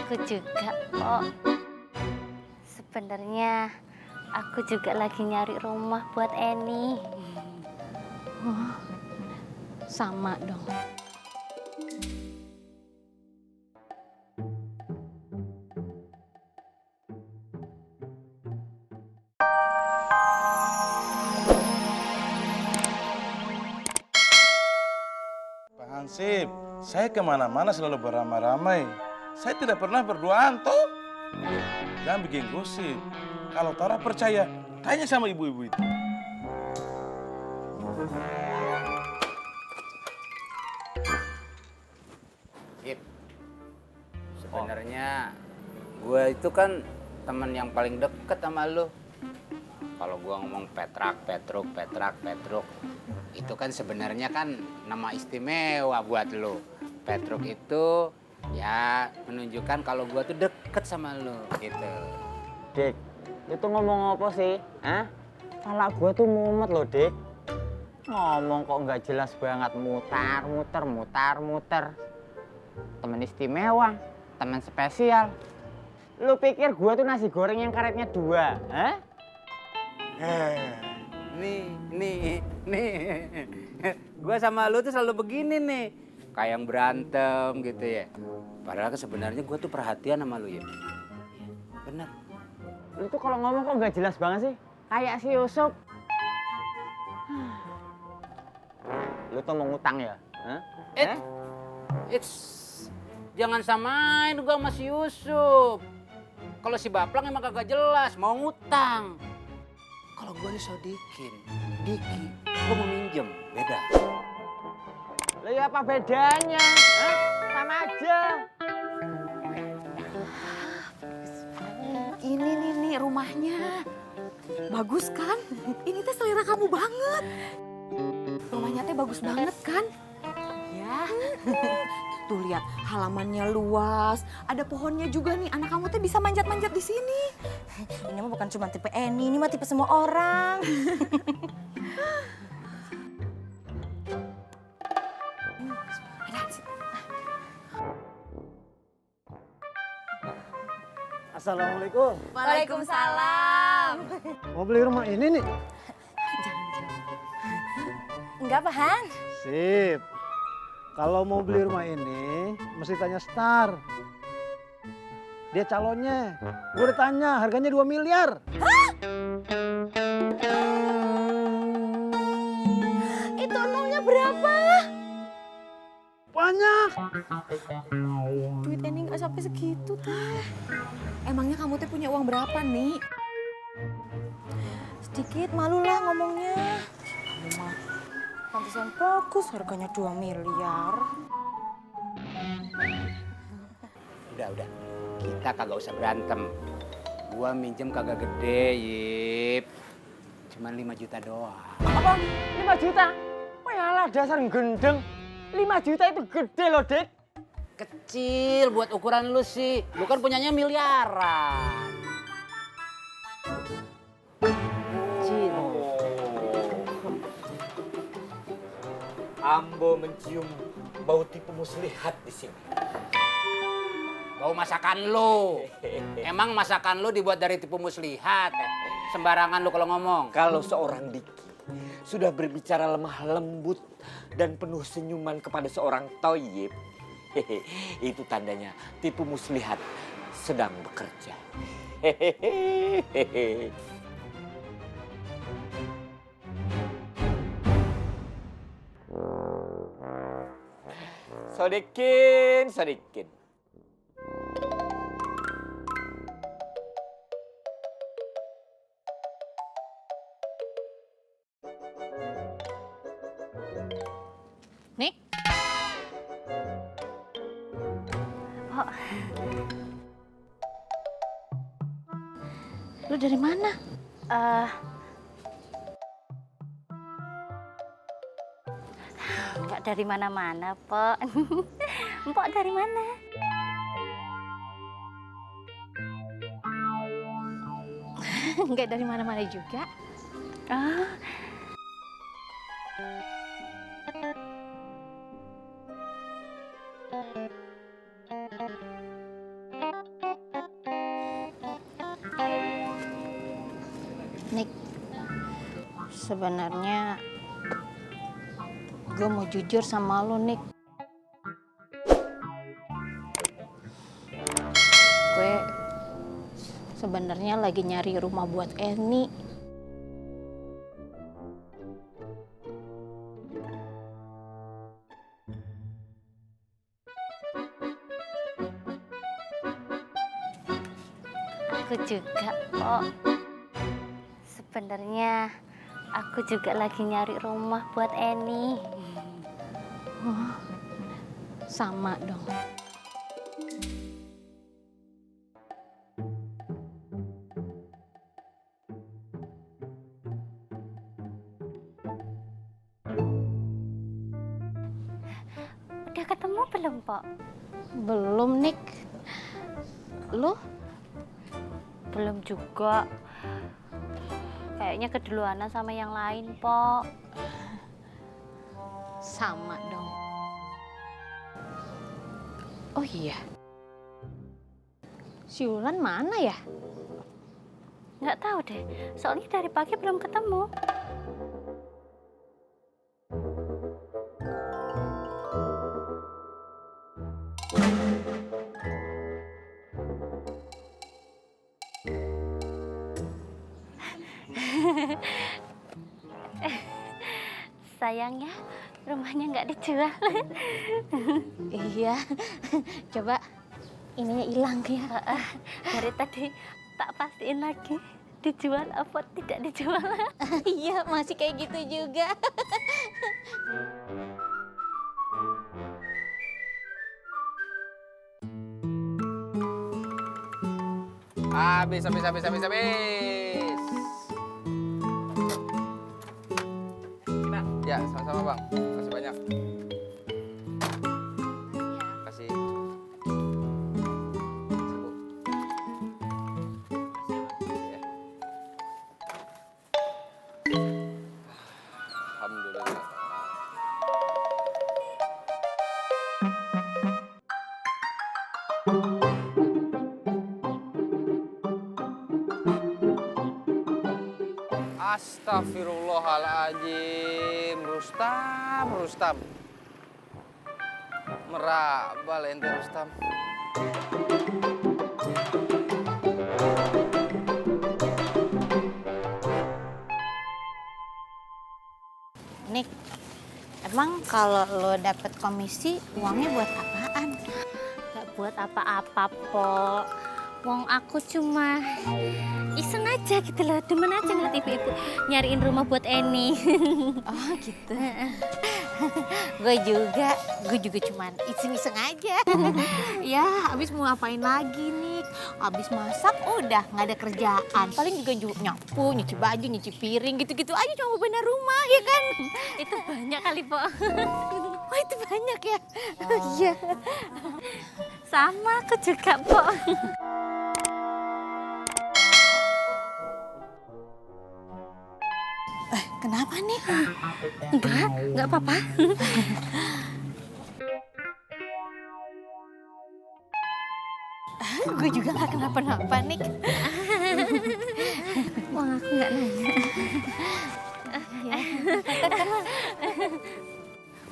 Aku juga, Pok. Sebenarnya aku juga lagi nyari rumah buat Eni. Oh, sama dong. Pak Hansip, saya kemana-mana selalu beramai-ramai. Saya tidak pernah berduaan, toh. Jangan bikin gosip. Kalau Tora percaya, tanya sama ibu-ibu itu. Ip, sebenarnya gue itu kan teman yang paling deket sama lu. Kalau gue ngomong Petrak, Petruk, Petrak, Petruk, itu kan sebenarnya kan nama istimewa buat lu. Petruk itu ya menunjukkan kalau gue tuh deket sama lu gitu. Dik, itu ngomong apa sih? Hah? Pala gue tuh mumet loh, Dik. Ngomong kok nggak jelas banget, mutar-muter. Temen istimewa, temen spesial. Lu pikir gue tuh nasi goreng yang karetnya 2, hah? Nih. Gue sama lu tuh selalu begini nih. Kayak yang berantem gitu ya. Padahal kan sebenarnya gue tuh perhatian sama lu ya. Bener. Lu tuh kalau ngomong kok nggak jelas banget sih? Kayak si Yusuf. Lu tuh mau ngutang ya? Hah? Jangan samain gua sama si Yusuf. Kalau si Baplang emang kagak jelas, mau ngutang. Kalau gua nih Sodikin, Diki, gua mau minjem, beda. Lah ya apa bedanya? Hah? Sama aja. Ini nih rumahnya. Bagus kan? Ini teh selera kamu banget. Rumahnya teh bagus banget kan? Ya. Tuh lihat halamannya luas, ada pohonnya juga nih. Anak kamu teh bisa manjat-manjat di sini. Ini mah bukan cuma tipe Eni, ini mah tipe semua orang. Assalamualaikum. Waalaikumsalam. Mau beli rumah ini nih? Enggak, Pak Han. Sip. Kalau mau beli rumah ini, mesti tanya Star. Dia calonnya. Gue udah tanya, harganya 2 miliar. Itu nolnya berapa? Banyak. Duit Eni nggak sampai segitu teh. Emangnya kamu teh punya uang berapa nih? Sedikit malu lah ngomongnya. Kamu mah pantesan bagus, harganya 2 miliar. Udah. Kita kagak usah berantem. Gua minjem kagak gede, Yip. Cuman 5 juta doang. Apa? 5 juta? Wah alah dasar gendeng. 5 juta itu gede loh, Dik. Kecil buat ukuran lu sih. Lu kan punyanya miliaran. Kecil. Ambo mencium bau tipu muslihat di sini. Bau masakan lu. Emang masakan lu dibuat dari tipu muslihat? Sembarangan lu kalau ngomong. Kalau seorang Diki sudah berbicara lemah lembut dan penuh senyuman kepada seorang Toyib, itu tandanya tipu muslihat sedang bekerja. Sodikin. Nik, Oh, lu dari mana? nggak dari mana-mana, Pok. Mpok dari mana? Nggak dari mana-mana juga. Oh, Sebenarnya gue mau jujur sama lo, Nick. Gue sebenarnya lagi nyari rumah buat Eni. Aku juga, Pok. Sebenarnya aku juga lagi nyari rumah buat Eni. Oh, sama dong. Udah ketemu belum, Pok? Belum, Nick. Lu? Belum juga. Kayaknya keduluanan sama yang lain, Pok. Sama dong. Oh iya. Si Wulan mana ya? Nggak tahu deh, soalnya dari pagi belum ketemu. Sayangnya rumahnya nggak dijual. Iya. Coba ininya hilang ya. Dari tadi tak pastiin lagi dijual apa tidak dijual. Iya, masih kayak gitu juga. Habis. Ya, sama-sama Bang. Makasih banyak. Kasih. Ya. Alhamdulillah. Astagfirullahaladzim, Rustam. Merabal ente Rustam. Nick, emang kalau lo dapet komisi uangnya buat apaan? Nggak buat apa-apa, Pok. Wong aku cuma iseng aja gitu loh, demen aja ngeliat ibu-ibu nyariin rumah buat Eni. Oh gitu. Gue juga cuman iseng-iseng aja. Ya, abis mau ngapain lagi nih? Abis masak udah nggak ada kerjaan. Paling juga nyapu, nyuci baju, nyuci piring gitu-gitu aja cuma bener rumah ya kan? Itu banyak kali, Pok. Oh itu banyak ya? Iya. Sama aku juga, Pok. Kenapa nih? Enggak apa-apa. Gue juga gak kenapa-napa, Nick. Wong aku nggak nanya.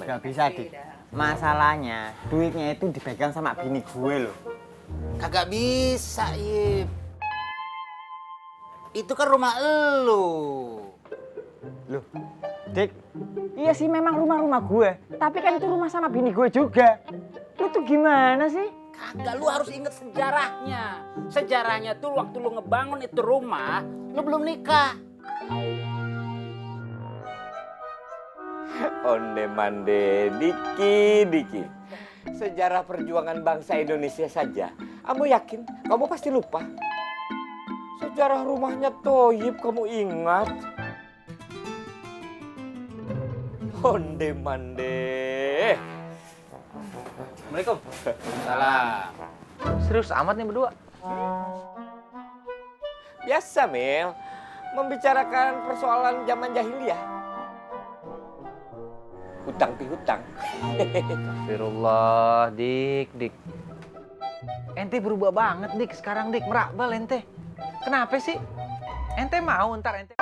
Gak bisa, Dik. Masalahnya, duitnya itu dipegang sama bini gue loh. Kagak bisa, Ip. Itu kan rumah elu. Loh, Dik, iya sih memang rumah gue. Tapi kan itu rumah sama bini gue juga. Lu tuh gimana sih? Kagak, lu harus inget sejarahnya. Sejarahnya tuh waktu lu ngebangun itu rumah, lu belum nikah. Onde mande, Diki. Sejarah perjuangan bangsa Indonesia saja. Kamu yakin? Kamu pasti lupa. Sejarah rumahnya Thoyib kamu ingat? Onde mande. Assalamualaikum. Salam. Serius amat nih berdua. Biasa, Mel. Membicarakan persoalan zaman jahiliyah. Hutang pihutang. Astagfirullah, Dik. Ente berubah banget, Dik. Sekarang, Dik, merakbal ente. Kenapa sih? Ente mau ntar ente...